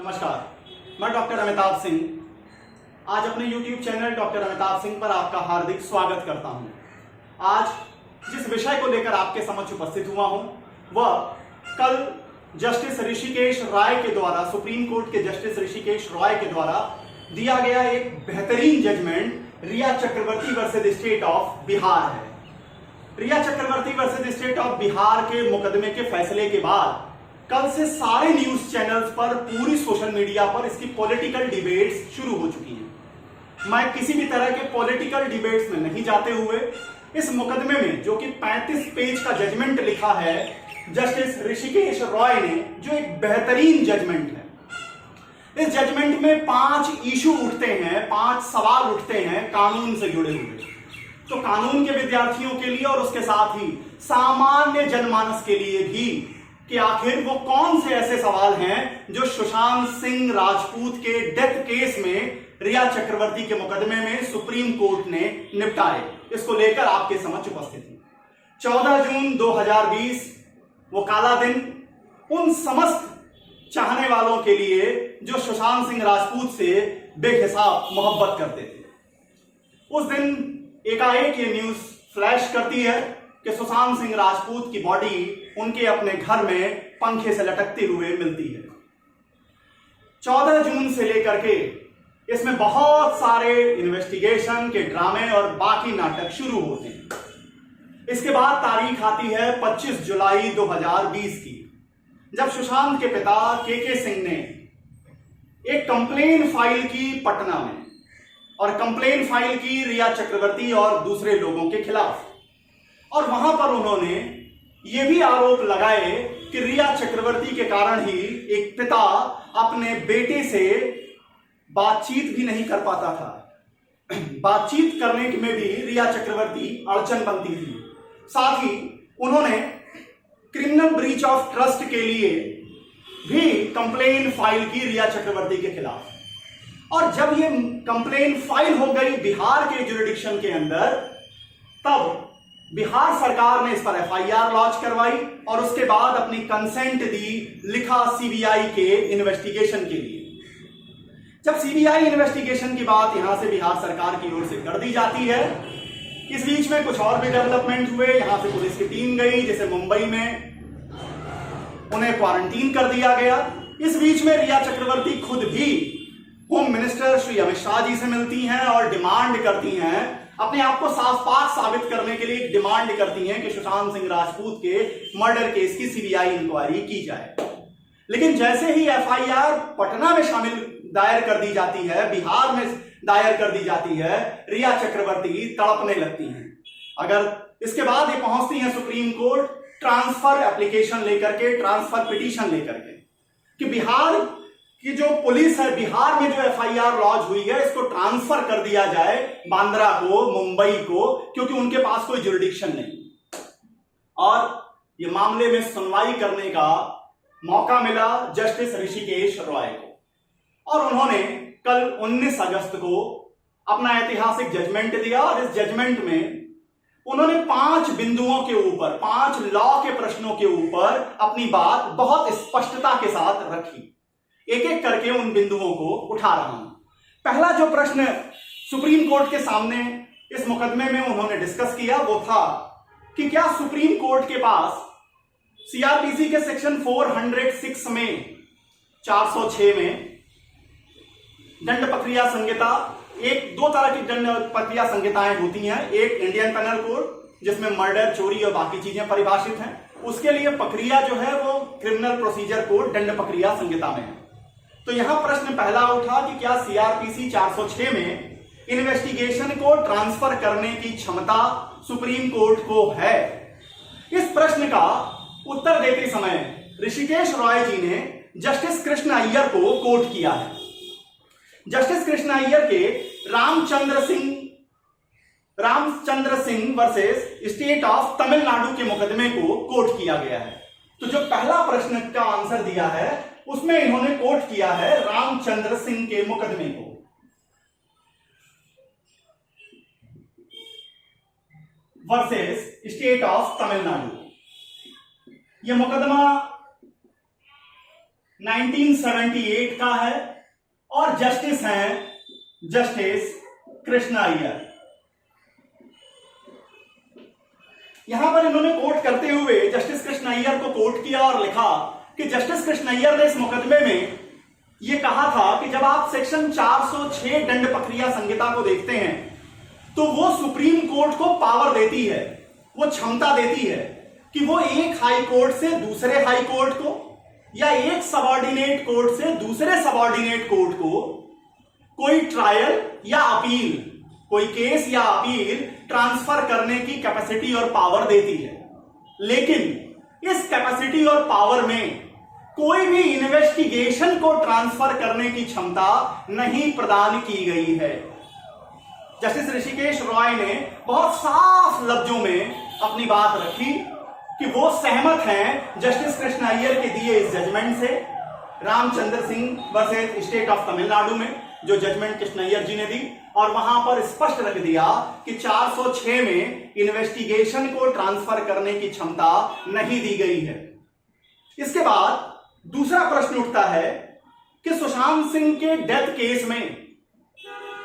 नमस्कार, मैं डॉक्टर अमिताभ सिंह आज अपने YouTube channel doctor Amitabh Singh पर आपका हार्दिक स्वागत करता हूं। आज जिस विषय को लेकर आपके समक्ष उपस्थित हुआ हूं वह कल जस्टिस ऋषिकेश राय के द्वारा, सुप्रीम कोर्ट के जस्टिस ऋषिकेश राय के द्वारा दिया गया एक बेहतरीन judgement Rhea Chakraborty versus state of Bihar है। Rhea Chakraborty versus state of Bihar के मुकदमे के फैसले के बाद कल से सारे न्यूज चैनल्स पर, पूरी सोशल मीडिया पर इसकी पॉलिटिकल डिबेट्स शुरू हो चुकी हैं। मैं किसी भी तरह के पॉलिटिकल डिबेट्स में नहीं जाते हुए इस मुकदमे में, जो कि 35 पेज का जजमेंट लिखा है जस्टिस ऋषिकेश रॉय ने, जो एक बेहतरीन जजमेंट है। इस जजमेंट में 5 इशू उठते हैं, 5 सवाल उठते हैं कानून से जुड़े हुए। तो कानून के विद्यार्थियों के लिए और उसके साथ ही सामान्य जनमानस के लिए भी कि आखिर वो कौन से ऐसे सवाल हैं जो सुशांत सिंह राजपूत के डेथ केस में रिया चक्रवर्ती के मुकदमे में सुप्रीम कोर्ट ने निपटाए, इसको लेकर आपके समक्ष उपस्थित हूं। 14 जून 2020 वो काला दिन उन समस्त चाहने वालों के लिए जो सुशांत सिंह राजपूत से बेहिसाब मोहब्बत करते थे। उस दिन एकाएक ये न्यूज फ्लैश करती है कि सुशांत सिंह राजपूत की बॉडी उनके अपने घर में पंखे से लटकते हुए मिलती है। 14 जून से लेकर के इसमें बहुत सारे इन्वेस्टिगेशन के ड्रामे और बाकी नाटक शुरू होते हैं। इसके बाद तारीख आती है 25 जुलाई 2020 की, जब सुशांत के पिता के सिंह ने एक कंप्लेन फाइल की पटना में, और कंप्लेन फाइल की रिया चक्रवर्ती और दूसरे लोगों के खिलाफ। और वहां पर उन्होंने ये भी आरोप लगाए कि रिया चक्रवर्ती के कारण ही एक पिता अपने बेटे से बातचीत भी नहीं कर पाता था। बातचीत करने में भी रिया चक्रवर्ती अड़चन बनती थी। साथ ही उन्होंने क्रिमिनल ब्रीच ऑफ ट्रस्ट के लिए भी कंप्लेन फाइल की रिया चक्रवर्ती के खिलाफ। और जब ये कंप्लेन फाइल हो गई बिहार के जुरिडिक्शन के अंदर, तब बिहार सरकार ने इस पर एफआईआर लॉन्च करवाई और उसके बाद अपनी कंसेंट दी, लिखा सीबीआई के इन्वेस्टिगेशन के लिए। जब सीबीआई इन्वेस्टिगेशन की बात यहां से बिहार सरकार की ओर से कर दी जाती है, इस बीच में कुछ और भी डेवलपमेंट हुए। यहां से पुलिस की टीम गई, जैसे मुंबई में उन्हें क्वारंटीन कर दिया गया। इस बीच में रिया चक्रवर्ती खुद भी होम मिनिस्टर श्री अमित शाह जी से मिलती हैं और डिमांड करती हैं, अपने आप को साफ साबित करने के लिए डिमांड करती हैं कि सुशांत सिंह राजपूत के मर्डर केस की सीबीआई इंक्वायरी की जाए। लेकिन जैसे ही एफआईआर पटना में दायर कर दी जाती है, बिहार में दायर कर दी जाती है, रिया चक्रवर्ती तड़पने लगती हैं। अगर इसके बाद ये पहुंचती हैं सुप्रीम कोर्ट ट्रांसफर एप्लीकेशन लेकर के, ट्रांसफर पिटीशन लेकर के, कि बिहार कि जो पुलिस है, बिहार में जो एफआईआर लॉन्च हुई है, इसको ट्रांसफर कर दिया जाए बांद्रा को, मुंबई को, क्योंकि उनके पास कोई जुरिडिक्शन नहीं। और ये मामले में सुनवाई करने का मौका मिला जस्टिस ऋषिकेश रॉय को, और उन्होंने कल 19 अगस्त को अपना ऐतिहासिक जजमेंट दिया। और इस जजमेंट में उन्होंने 5 बिंदुओं के ऊपर, 5 लॉ के प्रश्नों के ऊपर अपनी बात बहुत स्पष्टता के साथ रखी। एक एक करके उन बिंदुओं को उठा रहा हूं। पहला जो प्रश्न सुप्रीम कोर्ट के सामने इस मुकदमे में उन्होंने डिस्कस किया वो था कि क्या सुप्रीम कोर्ट के पास सीआरपीसी के सेक्शन 406 में, 406 में दंड प्रक्रिया संहिता, दो तरह की दंड प्रक्रिया संहिताएं होती हैं। एक इंडियन पेनल कोड जिसमें मर्डर, चोरी और बाकी चीजें परिभाषित हैं, उसके लिए प्रक्रिया जो है वो क्रिमिनल प्रोसीजर कोड दंड प्रक्रिया संहिता में है। तो यहां प्रश्न पहला उठा कि क्या सीआरपीसी 406 में इन्वेस्टिगेशन को ट्रांसफर करने की क्षमता सुप्रीम कोर्ट को है। इस प्रश्न का उत्तर देते समय ऋषिकेश रॉय जी ने जस्टिस कृष्ण अय्यर को कोट किया है। जस्टिस कृष्ण अय्यर के Ramchandra Singh versus state of Tamil Nadu के मुकदमे को कोट किया गया है। तो जो पहला प्रश्न का आंसर दिया है उसमें इन्होंने कोट किया है रामचंद्र सिंह के मुकदमे को। Versus state of Tamil Nadu. यह मुकदमा 1978 का है और जस्टिस हैं जस्टिस कृष्णा अय्यर। यहां पर इन्होंने कोट करते हुए जस्टिस कृष्णा अय्यर को कोट किया और लिखा कि जस्टिस कृष्णा अय्यर ने इस मुकदमे में यह कहा था कि जब आप सेक्शन 406 दंड प्रक्रिया संहिता को देखते हैं तो वो सुप्रीम कोर्ट को पावर देती है, वो क्षमता देती है कि वो एक हाई कोर्ट से दूसरे हाई कोर्ट को या एक सबऑर्डिनेट कोर्ट से दूसरे सबऑर्डिनेट कोर्ट को कोई ट्रायल या अपील, कोई केस या अपील ट्रांसफर करने की कैपेसिटी और पावर देती है। लेकिन इस कैपेसिटी और पावर में कोई भी इन्वेस्टिगेशन को ट्रांसफर करने की क्षमता नहीं प्रदान की गई है। जस्टिस ऋषिकेश रॉय ने बहुत साफ लफ्जों में अपनी बात रखी कि वो सहमत हैं जस्टिस कृष्णा अय्यर के दिए इस जजमेंट से, Ramchandra Singh versus state of Tamil Nadu में जो जजमेंट कृष्णा अय्यर जी ने दी, और वहां पर स्पष्ट रख दिया कि 406 में इन्वेस्टिगेशन को ट्रांसफर करने की क्षमता नहीं दी गई है। इसके बाद दूसरा प्रश्न उठता है कि सुशांत सिंह के डेथ केस में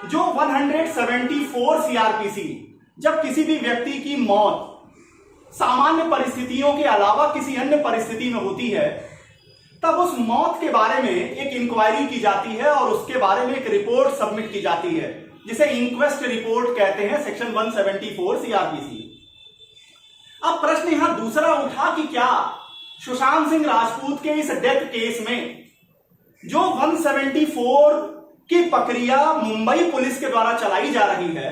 जो 174 सीआरपीसी, जब किसी भी व्यक्ति की मौत सामान्य परिस्थितियों के अलावा किसी अन्य परिस्थिति में होती है, तब उस मौत के बारे में एक इंक्वायरी की जाती है और उसके बारे में एक रिपोर्ट सबमिट की जाती है, जिसे इंक्वेस्ट रिपोर्ट कहते हैं, सेक्शन 174 सीआरपीसी। अब प्रश्न यहां दूसरा उठा कि क्या सुशांत सिंह राजपूत के इस डेथ केस में जो 174 की प्रक्रिया मुंबई पुलिस के द्वारा चलाई जा रही है,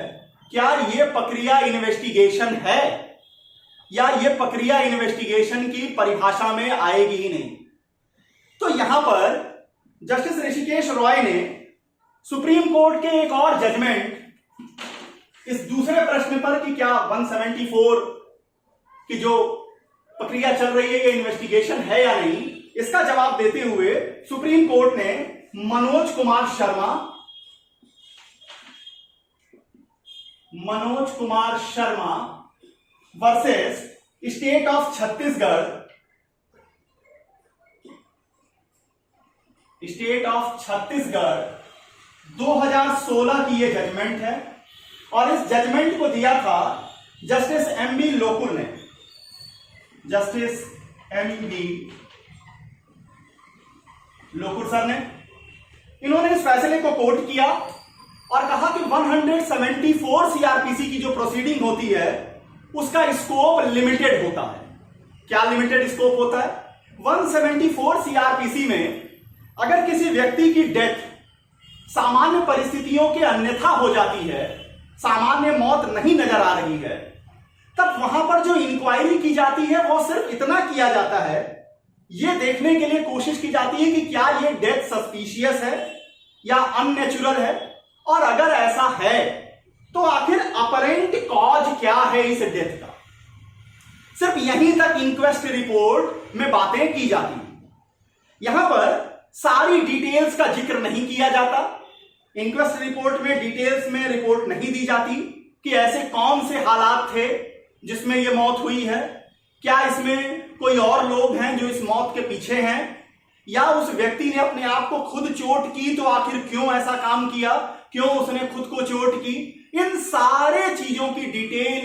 क्या यह प्रक्रिया इन्वेस्टिगेशन है या यह प्रक्रिया इन्वेस्टिगेशन की परिभाषा में आएगी ही नहीं। तो यहां पर जस्टिस ऋषिकेश रॉय ने सुप्रीम कोर्ट के एक और जजमेंट इस दूसरे प्रश्न पर कि क्या 174 की जो प्रक्रिया चल रही है ये इन्वेस्टिगेशन है या नहीं, इसका जवाब देते हुए सुप्रीम कोर्ट ने Manoj Kumar Sharma versus state of Chhattisgarh 2016 की ये जजमेंट है और इस जजमेंट को दिया था जस्टिस एम.बी. लोकुर ने। Justice MB. लोकुर सर ने इन्होंने इस फैसले को कोट किया और कहा कि 174 सीआरपीसी की जो प्रोसीडिंग होती है उसका स्कोप लिमिटेड होता है। क्या लिमिटेड स्कोप होता है? 174 सीआरपीसी में अगर किसी व्यक्ति की डेथ सामान्य परिस्थितियों के अन्यथा हो जाती है, सामान्य मौत नहीं नजर आ रही है, तब वहां पर जो इंक्वायरी की जाती है वो सिर्फ इतना किया जाता है, यह देखने के लिए कोशिश की जाती है कि क्या यह डेथ सस्पिशियस है या अननेचुरल है, और अगर ऐसा है तो आखिर अपरेंट कॉज क्या है इस डेथ का। सिर्फ यहीं तक इंक्वेस्ट रिपोर्ट में बातें की जाती हैं। यहां पर सारी डिटेल्स का जिक्र नहीं किया जाता। इंक्वेस्ट रिपोर्ट में डिटेल्स में रिपोर्ट नहीं दी जाती कि ऐसे कौन से हालात थे जिसमें यह मौत हुई है, क्या इसमें कोई और लोग हैं जो इस मौत के पीछे हैं, या उस व्यक्ति ने अपने आप को खुद चोट की तो आखिर क्यों ऐसा काम किया, क्यों उसने खुद को चोट की। इन सारे चीजों की डिटेल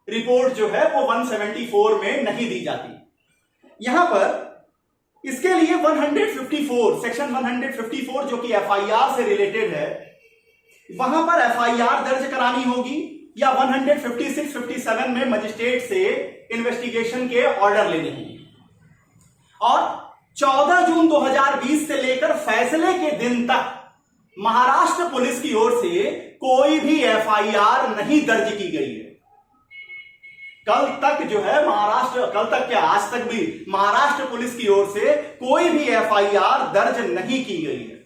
रिपोर्ट जो है वो 174 में नहीं दी जाती। यहां पर इसके लिए 154 सेक्शन 154 जो कि एफआईआर से रिलेटेड है, वहां पर एफआईआर दर्ज करानी होगी या 156-57 में मजिस्ट्रेट से इन्वेस्टिगेशन के ऑर्डर लेने होंगे। और 14 जून 2020 से लेकर फैसले के दिन तक महाराष्ट्र पुलिस की ओर से कोई भी एफआईआर नहीं दर्ज की गई है। कल तक जो है कल तक क्या आज तक भी महाराष्ट्र पुलिस की ओर से कोई भी एफआईआर दर्ज नहीं की गई है।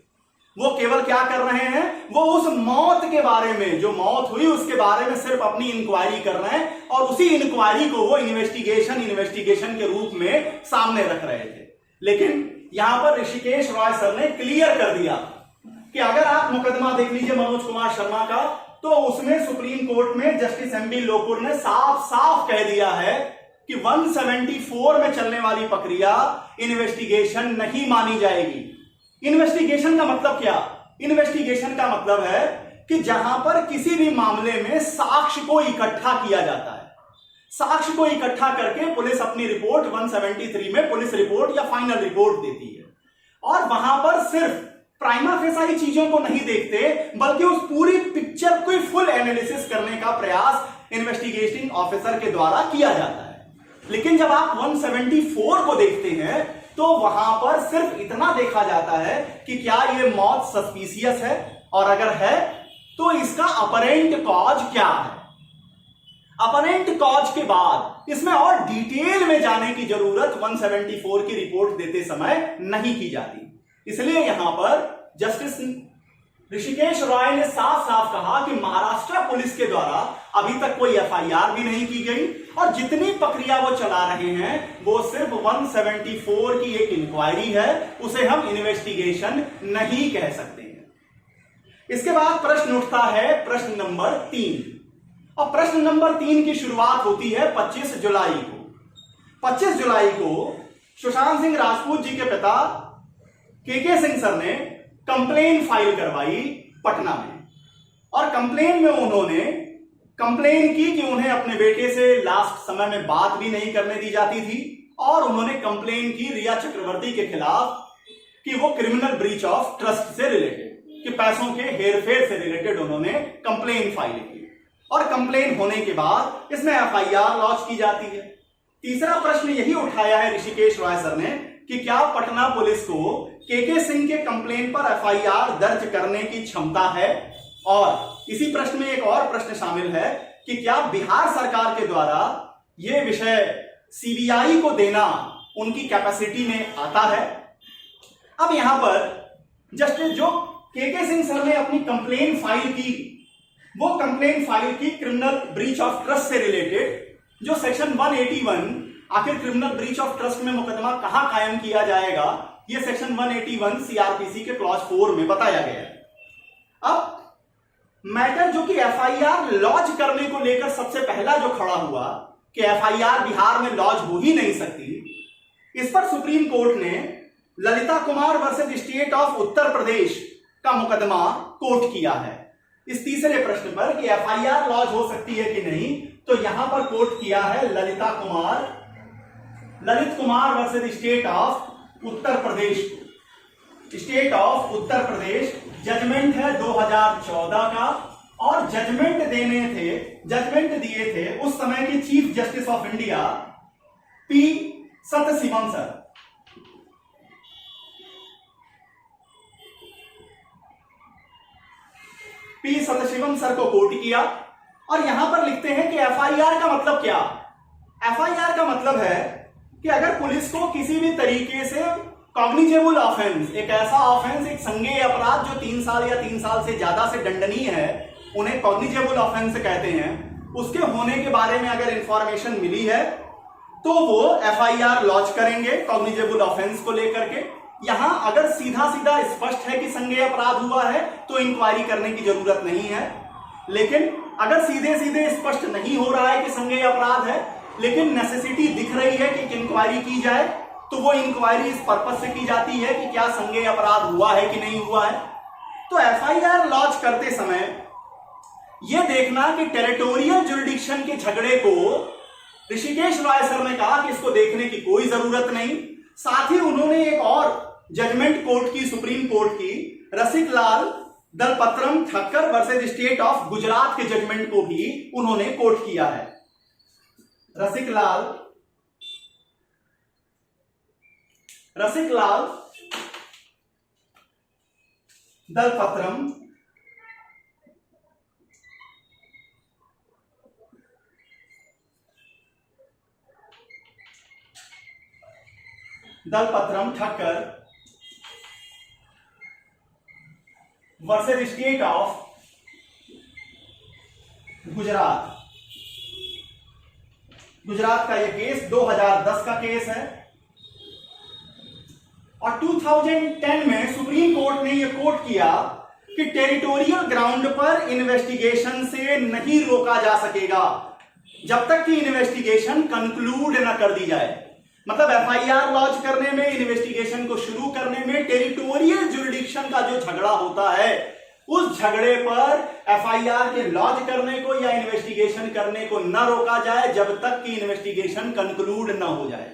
वो केवल क्या कर रहे हैं, वो उस मौत के बारे में, जो मौत हुई उसके बारे में सिर्फ अपनी इंक्वायरी कर रहे हैं और उसी इंक्वायरी को वो इन्वेस्टिगेशन के रूप में सामने रख रहे थे। लेकिन यहां पर ऋषिकेश रॉय सर ने क्लियर कर दिया कि अगर आप मुकदमा देख लीजिए मनोज कुमार शर्मा का, तो उसमें सुप्रीम कोर्ट में जस्टिस एम.बी. लोकुर ने साफ साफ कह दिया है कि 174 में चलने वाली प्रक्रिया इन्वेस्टिगेशन नहीं मानी जाएगी। इन्वेस्टिगेशन का मतलब क्या? इन्वेस्टिगेशन का मतलब है कि जहां पर किसी भी मामले में साक्ष्य को इकट्ठा किया जाता है, साक्ष्य को इकट्ठा करके पुलिस अपनी रिपोर्ट 173 में पुलिस रिपोर्ट या फाइनल रिपोर्ट देती है, और वहां पर सिर्फ प्राइमा फेसाई चीजों को नहीं देखते बल्कि उस पूरी पिक्चर को फुल एनालिसिस करने का प्रयास इन्वेस्टिगेटिंग ऑफिसर के द्वारा किया जाता है। लेकिन जब आप 174 को देखते हैं तो वहां पर सिर्फ इतना देखा जाता है कि क्या यह मौत सस्पिशियस है, और अगर है तो इसका अपरेंट कॉज क्या है। अपरेंट कॉज के बाद इसमें और डिटेल में जाने की जरूरत 174 की रिपोर्ट देते समय नहीं की जाती। इसलिए यहां पर जस्टिस ऋषिकेश रॉय ने साफ साफ कहा कि महाराष्ट्र पुलिस के द्वारा अभी तक कोई एफआईआर भी नहीं की गई, और जितनी प्रक्रिया वो चला रहे हैं वो सिर्फ 174 की एक इंक्वायरी है, उसे हम इन्वेस्टिगेशन नहीं कह सकते हैं। इसके बाद प्रश्न उठता है प्रश्न नंबर 3, और प्रश्न नंबर 3 की शुरुआत होती है 25 जुलाई को। 25 जुलाई को सुशांत सिंह राजपूत जी के पिता के सिंह सर ने कंप्लेन फाइल करवाई पटना में, और कंप्लेन में उन्होंने कंप्लेन की कि उन्हें अपने बेटे से लास्ट समय में बात भी नहीं करने दी जाती थी, और उन्होंने कंप्लेन की रिया चक्रवर्ती के खिलाफ कि वो क्रिमिनल ब्रीच ऑफ ट्रस्ट से रिलेटेड, कि पैसों के हेरफेर से रिलेटेड उन्होंने कंप्लेन फाइल की, और कंप्लेन होने के बाद इसमें एफआईआर लॉन्च की जाती है। तीसरा प्रश्न यही उठाया है ऋषिकेश रॉय सर ने कि क्या पटना पुलिस को के सिंह के कंप्लेन पर एफआईआर दर्ज करने की क्षमता है, और इसी प्रश्न में एक और प्रश्न शामिल है कि क्या बिहार सरकार के द्वारा यह विषय सीबीआई को देना उनकी कैपेसिटी में आता है। अब यहां पर जस्टिस जो के सिंह सर ने अपनी कंप्लेन फाइल की, वो कंप्लेन फाइल की क्रिमिनल ब्रीच ऑफ ट्रस्ट से रिलेटेड, जो सेक्शन 181, आखिर क्रिमिनल ब्रीच ऑफ ट्रस्ट में मुकदमा कहां कायम किया जाएगा, यह सेक्शन 181 सीआरपीसी के क्लॉज 4 में बताया गया है। अब मैटर जो कि एफआईआर लॉन्च करने को लेकर सबसे पहला जो खड़ा हुआ कि एफआईआर बिहार में लॉन्च हो ही नहीं सकती, इस पर सुप्रीम कोर्ट ने Lalita Kumar versus state of Uttar Pradesh का मुकदमा कोर्ट किया है। इस तीसरे प्रश्न पर कि एफआईआर लॉन्च हो सकती है कि नहीं, तो यहां पर कोर्ट किया है Lalit Kumar versus state of Uttar Pradesh. State of Uttar Pradesh judgement है 2014 का, और जजमेंट दिए थे उस समय के chief justice of India P Sathasivam sir. P Sathasivam sir को कोट किया, और यहां पर लिखते हैं कि एफआईआर का मतलब क्या। एफआईआर का मतलब है कि अगर पुलिस को किसी भी तरीके से कॉग्निजेबल ऑफेंस, एक ऐसा ऑफेंस, एक संज्ञेय अपराध जो 3 साल या 3 साल से ज्यादा से दंडनीय है, उन्हें कॉग्निजेबल ऑफेंस कहते हैं, उसके होने के बारे में अगर इंफॉर्मेशन मिली है तो वो एफआईआर लॉन्च करेंगे कॉग्निजेबल ऑफेंस को लेकर के। यहां अगर सीधा सीधा स्पष्ट है कि संज्ञेय अपराध हुआ है तो इंक्वायरी करने की जरूरत नहीं है, लेकिन अगर सीधे सीधे स्पष्ट नहीं हो रहा है कि संज्ञेय अपराध है, लेकिन नेसेसिटी दिख रही है कि इंक्वायरी की जाए, तो वो इंक्वायरी इस पर्पस से की जाती है कि क्या संज्ञेय अपराध हुआ है कि नहीं हुआ है। तो एफआईआर लॉन्च करते समय यह देखना कि टेरिटोरियल जुरिडिक्शन के झगड़े को ऋषिकेश रॉय सर ने कहा कि इसको देखने की कोई जरूरत नहीं। साथ ही उन्होंने एक और जजमेंट कोर्ट की, सुप्रीम कोर्ट की, Rasiklal Dalpatram Thakkar versus state of Gujarat के जजमेंट को भी उन्होंने कोर्ट किया है। Rasiklal Dalpatram Thakkar versus state of Gujarat का यह केस 2010 का केस है, और 2010 में सुप्रीम कोर्ट ने यह कोट किया कि टेरिटोरियल ग्राउंड पर इन्वेस्टिगेशन से नहीं रोका जा सकेगा। जब तक कि इन्वेस्टिगेशन कंक्लूड ना कर दी जाए। मतलब एफआईआर लॉन्च करने में, इन्वेस्टिगेशन को शुरू करने में टेरिटोरियल जुरिडिक्शन का जो झगड़ा होता है, उस झगड़े पर एफआईआर के लॉन्च करने को या इन्वेस्टिगेशन करने को न रोका जाए जब तक कि इन्वेस्टिगेशन कंक्लूड न हो जाए।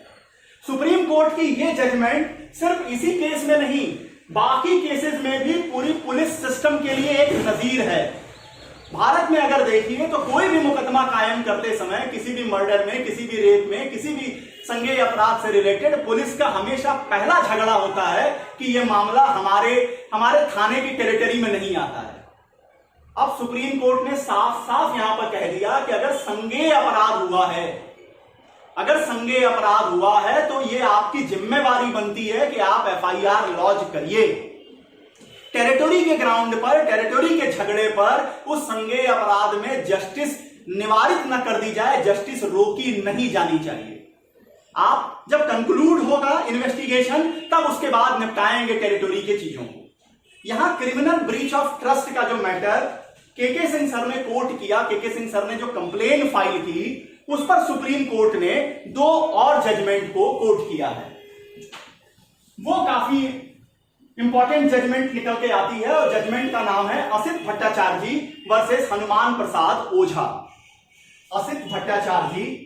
सुप्रीम कोर्ट की यह जजमेंट सिर्फ इसी केस में नहीं, बाकी केसेस में भी पूरी पुलिस सिस्टम के लिए एक नजीर है। भारत में अगर देखिए तो कोई भी मुकदमा कायम करते समय, किसी भी मर्डर में, किसी भी रेप में, किसी भी संज्ञेय अपराध से रिलेटेड पुलिस का हमेशा पहला झगड़ा होता है कि यह मामला हमारे थाने की टेरिटरी में नहीं आता है। अब सुप्रीम कोर्ट ने साफ साफ यहां पर कह दिया कि अगर संज्ञेय अपराध हुआ है, अगर संज्ञेय अपराध हुआ है तो यह आपकी जिम्मेवारी बनती है कि आप एफआईआर लॉन्च करिए। टेरिटरी के ग्राउंड पर, टेरिटरी के झगड़े पर उस संज्ञेय अपराध में जस्टिस निवारित न कर दी जाए, जस्टिस रोकी नहीं जानी चाहिए। आप जब कंक्लूड होगा इन्वेस्टिगेशन तब उसके बाद निपटाएंगे टेरिटरी के चीजों को। यहां क्रिमिनल ब्रीच ऑफ ट्रस्ट का जो मैटर के सिंह सर ने कोर्ट किया, के सिंह सर ने जो कंप्लेन फाइल की, उस पर सुप्रीम कोर्ट ने 2 और जजमेंट को कोट किया है। वो काफी इंपॉर्टेंट जजमेंट निकल के आती है और जजमेंट का नाम है असित भट्टाचार्य जी वर्सेस हनुमान प्रसाद ओझा। असित भट्टाचार्य जी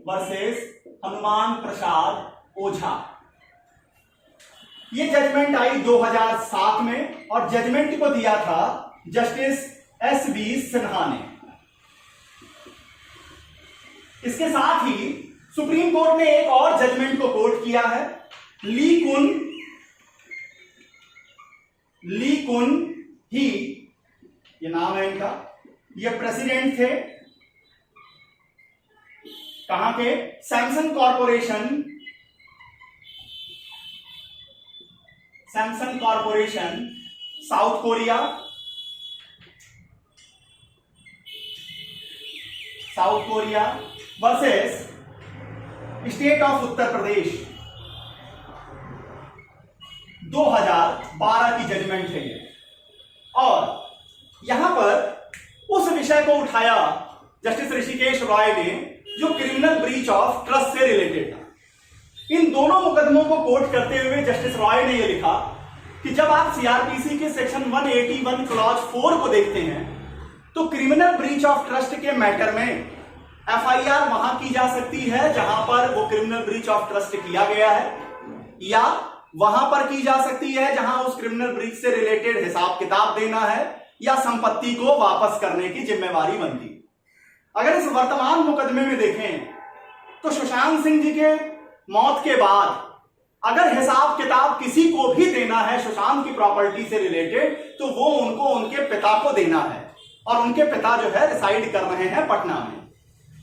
वर्सेस हनुमान प्रसाद ओझा। ये जजमेंट आई 2007 में और जजमेंट को दिया था जस्टिस एस.बी. सिन्हा ने। इसके साथ ही सुप्रीम कोर्ट ने एक और जजमेंट को कोट किया है, ली कुन ही, ये नाम है इनका, ये प्रेसिडेंट थे कहां के, Samsung corporation South Korea versus state of Uttar Pradesh. 2012 की जजमेंट है ये। और यहां पर उस विषय को उठाया जस्टिस ऋषिकेश रॉय ने जो क्रिमिनल ब्रीच ऑफ ट्रस्ट से रिलेटेड था। इन दोनों मुकदमों को कोट करते हुए जस्टिस रॉय ने यह लिखा कि जब आप सीआरपीसी के सेक्शन 181 क्लॉज 4 को देखते हैं तो क्रिमिनल ब्रीच ऑफ ट्रस्ट के मैटर में एफआईआर वहां की जा सकती है जहां पर वो क्रिमिनल ब्रीच ऑफ ट्रस्ट किया गया है, या वहां पर की जा सकती है जहां उस क्रिमिनल ब्रीच से रिलेटेड हिसाब किताब देना है या संपत्ति को वापस करने की जिम्मेवारी बनती। अगर इस वर्तमान मुकदमे में देखें तो सुशांत सिंह जी के मौत के बाद अगर हिसाब किताब किसी को भी देना है सुशांत की प्रॉपर्टी से रिलेटेड तो वो उनको उनके पिता को देना है, और उनके पिता जो है रिसाइड कर रहे हैं पटना में।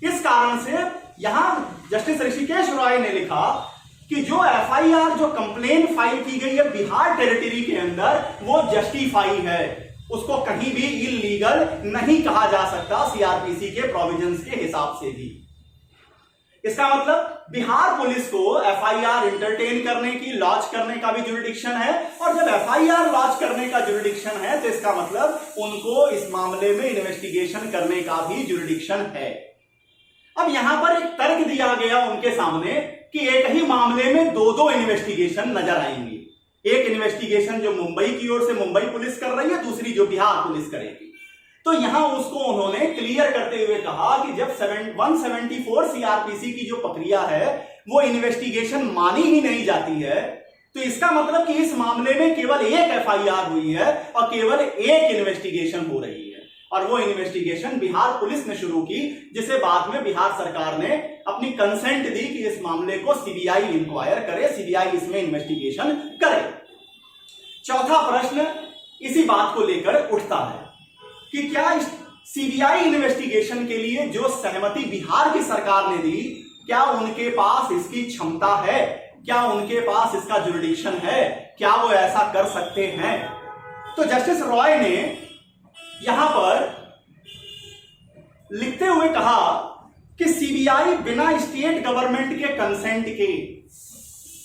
इस कारण से यहां जस्टिस ऋषिकेश रॉय ने लिखा कि जो एफआईआर, जो कंप्लेन फाइल की गई है बिहार टेरिटरी के अंदर, वो जस्टिफाई है, उसको कहीं भी इलीगल नहीं कहा जा सकता सीआरपीसी के प्रोविजंस के हिसाब से भी। इसका मतलब बिहार पुलिस को एफआईआर इंटरटेन करने की, लॉन्च करने का भी जुरिडिक्शन है, और जब एफआईआर लॉन्च करने का जुरिडिक्शन है तो इसका मतलब उनको इस मामले में इन्वेस्टिगेशन करने का भी जुरिडिक्शन है। अब यहां पर एक तर्क दिया गया उनके सामने कि एक ही मामले में दो इन्वेस्टिगेशन नजर आएंगी। एक इन्वेस्टिगेशन जो मुंबई की ओर से मुंबई पुलिस कर रही है, दूसरी जो बिहार पुलिस करेगी। तो यहां उसको उन्होंने क्लियर करते हुए कहा कि जब 174 सीआरपीसी की जो प्रक्रिया है वो इन्वेस्टिगेशन मानी ही नहीं जाती है, तो इसका मतलब कि इस मामले में केवल एक एफआईआर हुई है और केवल एक इन्वेस्टिगेशन हो रही है, और वो इन्वेस्टिगेशन बिहार पुलिस ने शुरू की, जिसे बाद में बिहार सरकार ने अपनी कंसेंट दी कि इस मामले को सीबीआई इंक्वायर करे, सीबीआई इसमें इन्वेस्टिगेशन करे। चौथा प्रश्न इसी बात को लेकर उठता है कि क्या इस सीबीआई इन्वेस्टिगेशन के लिए जो सहमति बिहार की सरकार ने दी, क्या उनके पास इसकी क्षमता है, क्या उनके पास इसका जुरिडिक्शन है, क्या वो ऐसा कर सकते हैं? तो जस्टिस रॉय ने यहां पर लिखते हुए कहा कि सीबीआई बिना स्टेट गवर्नमेंट के कंसेंट के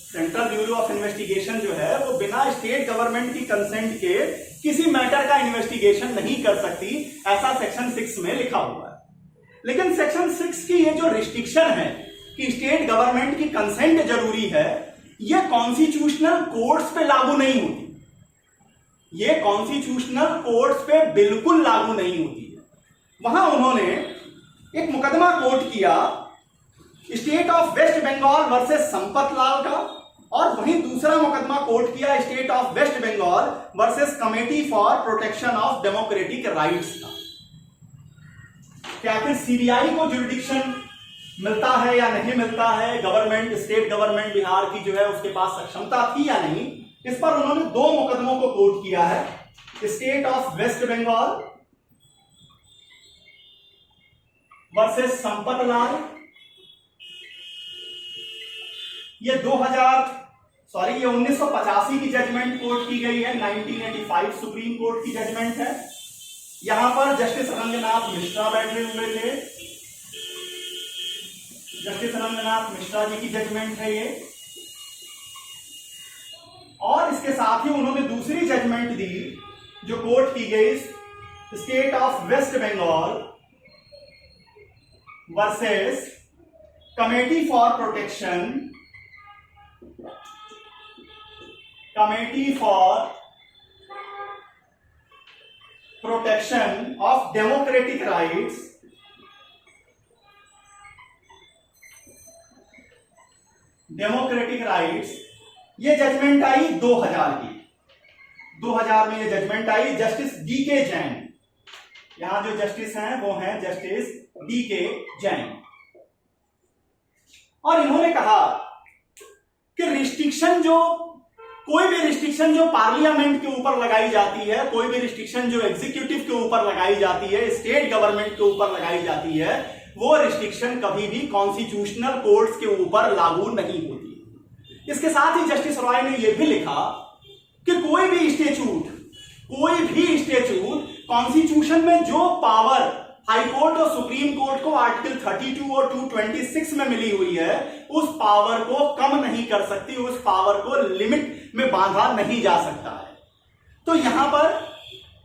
सेंट्रल ब्यूरो ऑफ इन्वेस्टिगेशन जो है वो बिना स्टेट गवर्नमेंट की कंसेंट के किसी मैटर का इन्वेस्टिगेशन नहीं कर सकती, ऐसा सेक्शन 6 में लिखा हुआ है। लेकिन सेक्शन 6 की ये जो रिस्ट्रिक्शन है कि स्टेट गवर्नमेंट की कंसेंट जरूरी है, ये कॉन्स्टिट्यूशनल कोर्ट्स पे लागू नहीं होती। ये कॉन्स्टिट्यूशनल कोर्ट्स पे बिल्कुल लागू नहीं होती है। वहां उन्होंने एक मुकदमा कोर्ट किया state of waste Bengal versus Sampat Lal का, और वहीं दूसरा मुकदमा कोर्ट किया state of waste Bengal versus committee for protection of democratic rights का। क्या आखिर सीबीआई को जुरिडिक्शन मिलता है या नहीं मिलता है, गवर्नमेंट स्टेट गवर्नमेंट बिहार की जो है उसके पास सक्षमता थी या नहीं, इस पर उन्होंने 2 मुकदमों को कोर्ट किया है। State of waste Bengal versus Sampat Lal, ये 1985 की जजमेंट कोर्ट की गई है, 1985 सुप्रीम कोर्ट की जजमेंट है। यहां पर जस्टिस रंगनाथ मिश्रा बैठे हुए थे, जस्टिस रंगनाथ मिश्रा जी की जजमेंट है ये। और इसके साथ ही उन्होंने दूसरी जजमेंट दी जो कोर्ट की गई state of waste Bengal versus committee for protection of democratic rights ये जजमेंट आई 2000 की। 2000 में ये जजमेंट आई। जस्टिस डीके जैन, यहां जो जस्टिस हैं वो हैं जस्टिस डीके जैन, और इन्होंने कहा कि रिस्ट्रिक्शन जो कोई भी रिस्ट्रिक्शन जो पार्लियामेंट के ऊपर लगाई जाती है, कोई भी रिस्ट्रिक्शन जो एग्जीक्यूटिव के ऊपर लगाई जाती है, स्टेट गवर्नमेंट के ऊपर लगाई जाती है, वो रिस्ट्रिक्शन कभी भी कॉन्स्टिट्यूशनल कोर्ट्स के ऊपर लागू नहीं होती। इसके साथ ही जस्टिस रॉय ने यह भी लिखा कि कोई भी स्टेट्यूट कॉन्स्टिट्यूशन में जो पावर हाईकोर्ट और सुप्रीम कोर्ट को आर्टिकल 32 और 226 में मिली हुई है, उस पावर को कम नहीं कर सकती, उस पावर को लिमिट में बांधा नहीं जा सकता है। तो यहां पर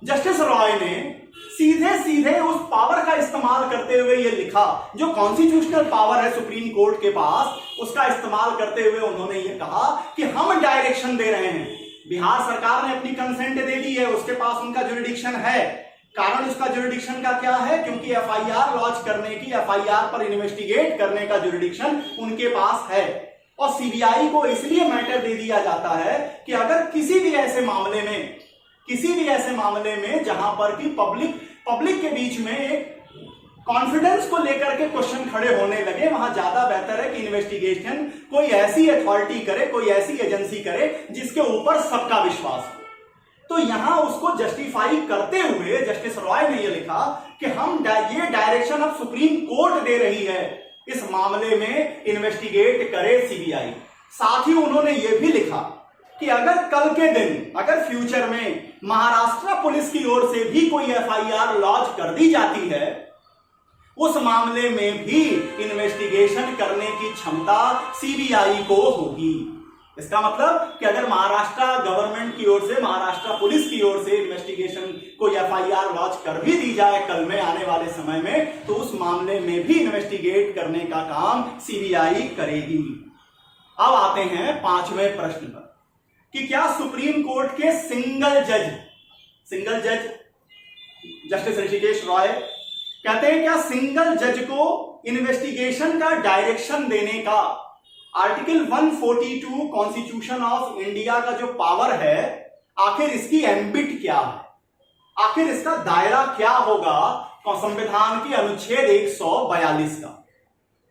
जस्टिस रॉय ने सीधे सीधे उस पावर का इस्तेमाल करते हुए यह लिखा, जो कॉन्स्टिट्यूशनल पावर है सुप्रीम कोर्ट के पास, उसका इस्तेमाल करते हुए उन्होंने यह कहा कि हम डायरेक्शन दे रहे हैं। बिहार सरकार ने अपनी कंसेंट दे दी है, उसके पास उनका जुरिडिक्शन है। कारण उसका जुरिडिक्शन का क्या है? क्योंकि एफआईआर लॉन्च करने की, एफआईआर पर इन्वेस्टिगेट करने का जुरिडिक्शन उनके पास है। और सीबीआई को इसलिए मैटर दे दिया जाता है कि अगर किसी भी ऐसे मामले में जहां पर कि पब्लिक के बीच में एक कॉन्फिडेंस को लेकर के क्वेश्चन खड़े होने लगे, वहां ज्यादा बेहतर है कि इन्वेस्टिगेशन कोई ऐसी अथॉरिटी करे, कोई ऐसी एजेंसी करे जिसके ऊपर सबका विश्वास हो। तो यहां उसको जस्टिफाई करते हुए जस्टिस रॉय ने यह लिखा कि हम ये डायरेक्शन अब सुप्रीम कोर्ट दे रही है, इस मामले में इन्वेस्टिगेट करे सीबीआई। साथ ही उन्होंने यह भी लिखा कि अगर कल के दिन, अगर फ्यूचर में महाराष्ट्र पुलिस की ओर से भी कोई एफआईआर लॉन्च कर दी जाती है, उस मामले में भी इन्वेस्टिगेशन करने की क्षमता सीबीआई को होगी। इसका मतलब कि अगर महाराष्ट्र गवर्नमेंट की ओर से, महाराष्ट्र पुलिस की ओर से इन्वेस्टिगेशन कोई एफआईआर लॉन्च कर भी दी जाए कल में, आने वाले समय में, तो उस मामले में भी इन्वेस्टिगेट करने का काम सीबीआई करेगी। अब आते हैं 5वें प्रश्न पर कि क्या सुप्रीम कोर्ट के सिंगल जज जस्टिस ऋषिकेश रॉय कहते हैं, क्या सिंगल जज को इन्वेस्टिगेशन का डायरेक्शन देने का आर्टिकल 142 कॉन्स्टिट्यूशन ऑफ इंडिया का जो पावर है, आखिर इसकी एम्बिट क्या है, आखिर इसका दायरा क्या होगा संविधान की अनुच्छेद 142 का?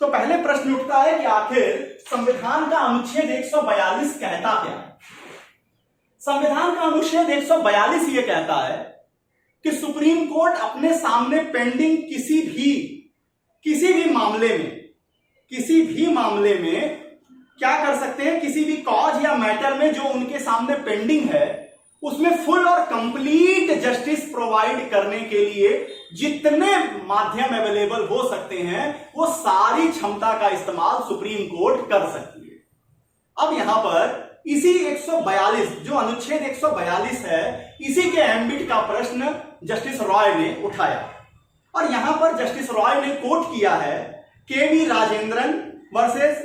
तो पहले प्रश्न उठता है कि आखिर संविधान का अनुच्छेद 142 कहता क्या है? संविधान का अनुच्छेद 142 यह कहता है कि सुप्रीम कोर्ट अपने सामने पेंडिंग किसी भी मामले में क्या कर सकते हैं, किसी भी कॉज या मैटर में जो उनके सामने पेंडिंग है, उसमें फुल और कंप्लीट जस्टिस प्रोवाइड करने के लिए जितने माध्यम अवेलेबल हो सकते हैं, वो सारी क्षमता का इस्तेमाल सुप्रीम कोर्ट कर सकती है। अब यहां पर इसी 142 जो अनुच्छेद 142 है, इसी के एम्बिट का प्रश्न जस्टिस रॉय ने उठाया और यहां पर जस्टिस रॉय ने कोट किया है K V Rajendran versus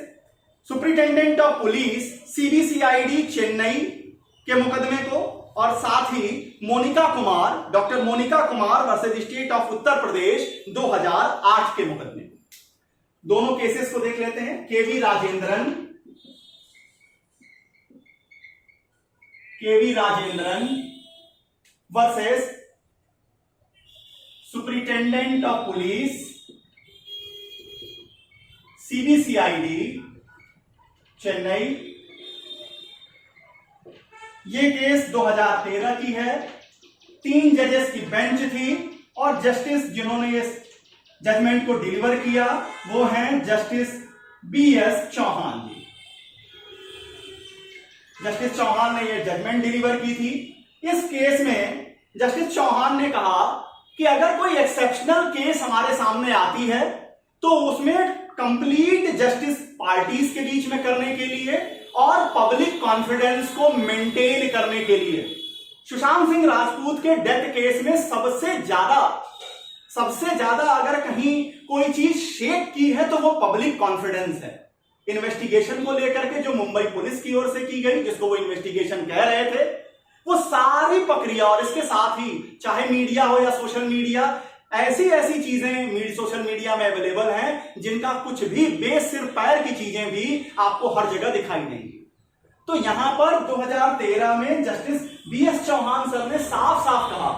superintendent of police CBCID Chennai के मुकदमे को और साथ ही Monika Kumar, doctor Monika Kumar versus state of Uttar Pradesh 2008 के मुकदमे। दोनों केसेस को देख लेते हैं। K V Rajendran versus superintendent of police CBCID Chennai. ये केस 2013 की है। 3 जजेस की बेंच थी और जस्टिस जिन्होंने ये जजमेंट को डिलीवर किया वो हैं जस्टिस बीएस चौहान जी। जस्टिस चौहान ने ये जजमेंट डिलीवर की थी। इस केस में जस्टिस चौहान ने कहा कि अगर कोई एक्सेप्शनल केस हमारे सामने आती है तो उसमें कंप्लीट जस्टिस पार्टीज के बीच में करने के लिए और पब्लिक कॉन्फिडेंस को मेंटेन करने के लिए सुशांत सिंह राजपूत के डेथ केस में सबसे ज्यादा अगर कहीं कोई चीज शेक की है तो वो पब्लिक कॉन्फिडेंस है। इन्वेस्टिगेशन को लेकर के जो मुंबई पुलिस की ओर से की गई, जिसको वो इन्वेस्टिगेशन कह रहे थे, वो सारी प्रक्रिया और इसके साथ ही चाहे मीडिया हो या सोशल मीडिया, ऐसी चीजें सोशल मीडिया में अवेलेबल हैं जिनका कुछ भी बेस सिर पैर की चीजें भी आपको हर जगह दिखाई देंगी। तो यहां पर 2013 में जस्टिस बीएस चौहान सर ने साफ कहा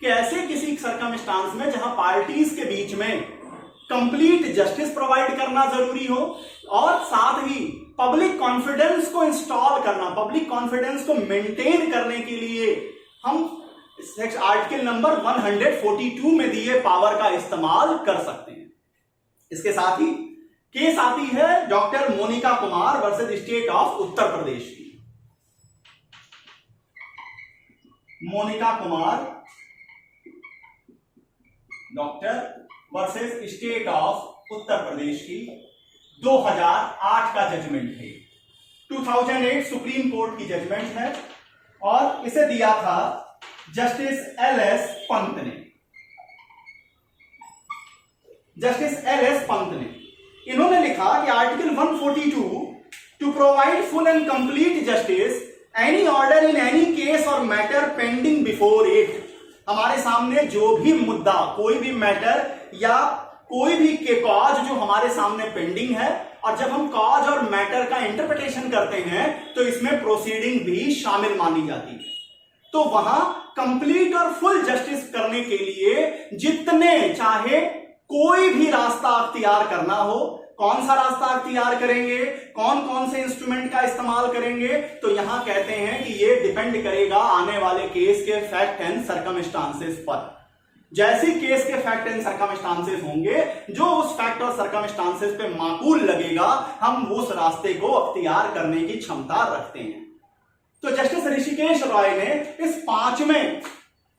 कि ऐसे किसी सर्कमस्टांस में जहां पार्टीज के बीच में कंप्लीट जस्टिस प्रोवाइड करना जरूरी हो और साथ ही पब्लिक कॉन्फिडेंस को इंस्टॉल करना, पब्लिक कॉन्फिडेंस को मेंटेन करने के लिए हम आर्टिकल नंबर 142 में दिए पावर का इस्तेमाल कर सकते हैं। इसके साथ ही केस आती है doctor Monika Kumar versus state of Uttar Pradesh की। Monika Kumar doctor versus state of Uttar Pradesh की 2008 का जजमेंट है। 2008 सुप्रीम कोर्ट की जजमेंट है और इसे दिया था जस्टिस एल.एस. पंत ने। Justice LS. पंत ने इन्होंने लिखा कि article 142 to provide full and complete justice any order in any case or matter pending before it. हमारे सामने जो भी मुद्दा, कोई भी मैटर या कोई भी के कॉज जो हमारे सामने पेंडिंग है, और जब हम कॉज और मैटर का इंटरप्रिटेशन करते हैं तो इसमें प्रोसीडिंग भी शामिल मानी जाती है। तो वहां कंप्लीट और फुल जस्टिस करने के लिए जितने चाहे कोई भी रास्ता अख्तियार करना हो, कौन सा रास्ता अख्तियार करेंगे, कौन कौन से इंस्ट्रूमेंट का इस्तेमाल करेंगे, तो यहां कहते हैं कि ये डिपेंड करेगा आने वाले केस के फैक्ट एंड सर्कमस्टांसेस पर। जैसे केस के फैक्ट एंड सर्कमस्टांसेस होंगे, जो उस फैक्ट और सर्कमस्टांसेस पे माकूल लगेगा, हम उस रास्ते को अख्तियार करने की क्षमता रखते हैं। तो जस्टिस ऋषिकेश रॉय ने इस 5वें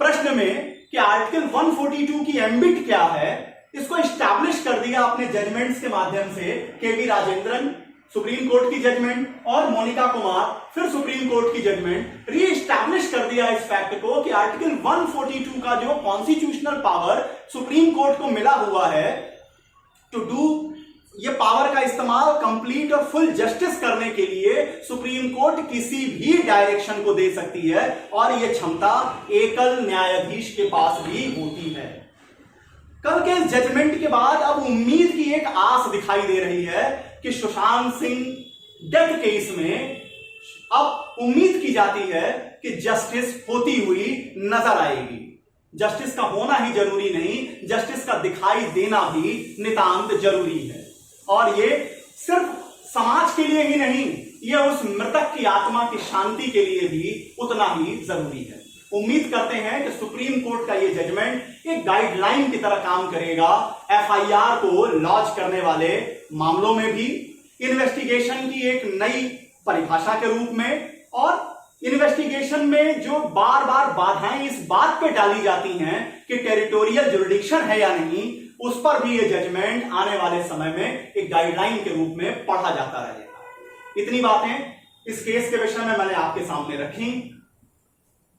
प्रश्न में कि आर्टिकल 142 की एम्बिट क्या है, इसको एस्टैब्लिश कर दिया अपने जजमेंट्स के माध्यम से। केवी राजेंद्रन सुप्रीम कोर्ट की जजमेंट और मोनिका कुमार फिर सुप्रीम कोर्ट की जजमेंट री एस्टैब्लिश कर दिया इस फैक्ट को कि आर्टिकल 142 का जो कॉन्स्टिट्यूशनल पावर सुप्रीम कोर्ट को मिला हुआ है टू डू, ये पावर का इस्तेमाल कंप्लीट और फुल जस्टिस करने के लिए सुप्रीम कोर्ट किसी भी डायरेक्शन को दे सकती है और यह क्षमता एकल न्यायाधीश के पास भी होती है। कल के इस जजमेंट के बाद अब उम्मीद की एक आस दिखाई दे रही है कि सुशांत सिंह डेथ केस में अब उम्मीद की जाती है कि जस्टिस होती हुई नजर आएगी। जस्टिस का होना ही जरूरी नहीं, जस्टिस का दिखाई देना भी नितांत जरूरी है। और ये सिर्फ समाज के लिए ही नहीं, ये उस मृतक की आत्मा की शांति के लिए भी उतना ही जरूरी है। उम्मीद करते हैं कि सुप्रीम कोर्ट का ये जजमेंट एक गाइडलाइन की तरह काम करेगा एफआईआर को लॉन्च करने वाले मामलों में भी, इन्वेस्टिगेशन की एक नई परिभाषा के रूप में, और इन्वेस्टिगेशन में जो बार बार बाधाएं इस बात पे डाली जाती हैं कि टेरिटोरियल जुरिडिक्शन है या नहीं, उस पर भी ये जजमेंट आने वाले समय में एक गाइडलाइन के रूप में पढ़ा जाता रहेगा। इतनी बातें इस केस के विषय में मैंने आपके सामने रखी।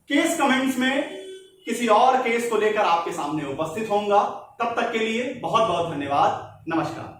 केस कमेंट्स में किसी और केस को लेकर आपके सामने उपस्थित होऊंगा। तब तक के लिए बहुत बहुत धन्यवाद। नमस्कार।